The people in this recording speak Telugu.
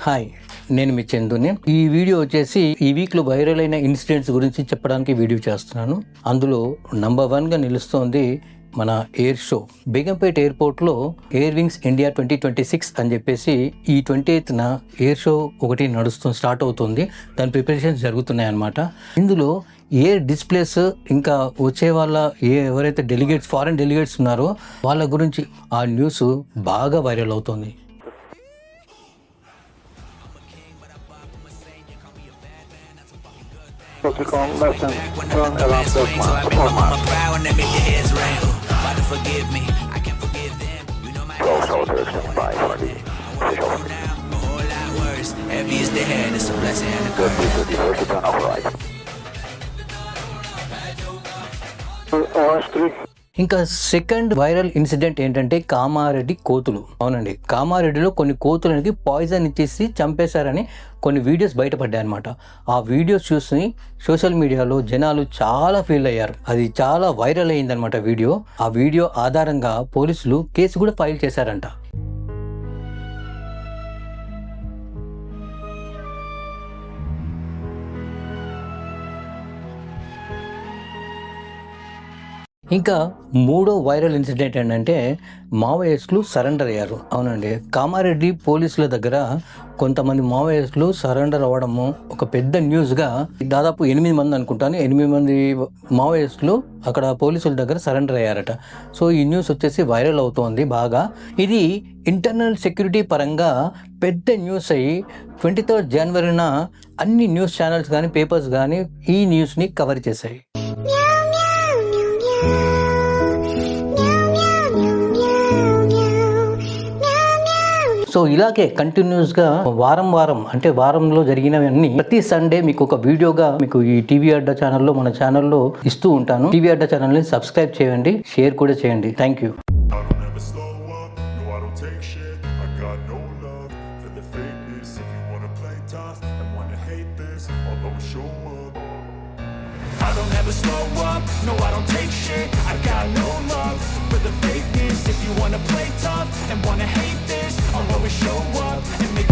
హాయ్, నేను మీ చందుని. ఈ వీడియో వచ్చేసి ఈ వీక్లో వైరల్ అయిన ఇన్సిడెంట్స్ గురించి చెప్పడానికి వీడియో చేస్తున్నాను. అందులో నంబర్ 1గా నిలుస్తోంది మన ఎయిర్ షో. బేగంపేట్ ఎయిర్పోర్ట్లో ఎయిర్ వింగ్స్ ఇండియా 2026 అని చెప్పేసి ఈ 28న ఎయిర్ షో ఒకటి స్టార్ట్ అవుతుంది. దాని ప్రిపరేషన్స్ జరుగుతున్నాయి అన్నమాట. ఇందులో ఎయిర్ డిస్ప్లేస్ ఇంకా వచ్చే వాళ్ళ ఎవరైతే డెలిగేట్స్ ఫారెన్ డెలిగేట్స్ ఉన్నారో వాళ్ళ గురించి ఆ న్యూస్ బాగా వైరల్ అవుతుంది. ఇంకా సెకండ్ వైరల్ ఇన్సిడెంట్ ఏంటంటే కామారెడ్డి కోతులు. అవునండి, కామారెడ్డిలో కొన్ని కోతులకి పాయిజన్ ఇచ్చేసి చంపేశారని కొన్ని వీడియోస్ బయటపడ్డాయి అనమాట. ఆ వీడియోస్ చూసి సోషల్ మీడియాలో జనాలు చాలా ఫీల్ అయ్యారు. అది చాలా వైరల్ అయ్యిందనమాట వీడియో. ఆ వీడియో ఆధారంగా పోలీసులు కేసు కూడా ఫైల్ చేశారంట. ఇంకా మూడో వైరల్ ఇన్సిడెంట్ ఏంటంటే మావోయిస్టులు సరెండర్ అయ్యారు. అవునండి, కామారెడ్డి పోలీసుల దగ్గర కొంతమంది మావోయిస్టులు సరెండర్ అవ్వడము ఒక పెద్ద న్యూస్గా, దాదాపు 8 మంది అనుకుంటాను, 8 మంది మావోయిస్టులు అక్కడ పోలీసుల దగ్గర సరెండర్ అయ్యారట. సో ఈ న్యూస్ వచ్చేసి వైరల్ అవుతోంది బాగా. ఇది ఇంటర్నల్ సెక్యూరిటీ పరంగా పెద్ద న్యూస్ అయ్యి 23rd జనవరిన అన్ని న్యూస్ ఛానల్స్ కానీ పేపర్స్ కానీ ఈ న్యూస్ని కవర్ చేశాయి. సో ఇలాగే కంటిన్యూస్గా వారంలో జరిగినవన్నీ ప్రతి సండే మీకు ఒక వీడియోగా మీకు ఈ టీవీ అడ్డా ఛానల్లో మన ఛానల్లో ఇస్తూ ఉంటాను. టీవీ అడ్డా ఛానల్ని సబ్స్క్రైబ్ చేయండి, షేర్ కూడా చేయండి. Thank you. I don't ever slow up, no I don't take shit. I got no love for the fakeness. If you wanna play tough and wanna hate this, I'll always show up and make